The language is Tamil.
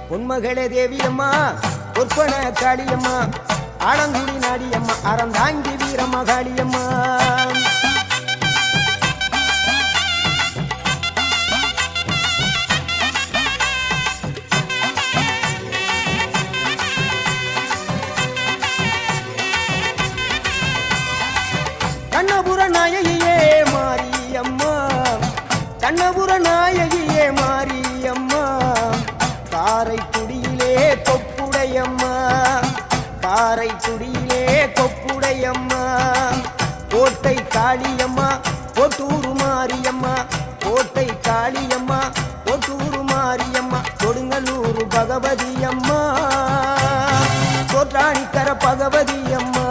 பொன்மகளே தேவியம்மா பொற்பன காளியம்மா ஆலங்குடி நாடியம்மா அறந்தாங்கி வீரம்மா காளியம்மா கண்ணபுர நாயகியே மாரியம்மா கண்ணபுர நாயகியே மாரியம்மா காரைக்குடியிலே கொப்புடையம்மா காரைக்குடியிலே கொப்புடையம்மா கோட்டை காளியம்மா கோட்டூரு மாரியம்மா கோட்டை காளியம்மா கோட்டூரு மாரியம்மா கொடுங்கலூரு பகவதி அம்மா கோட்டாணிக்கர பகவதி அம்மா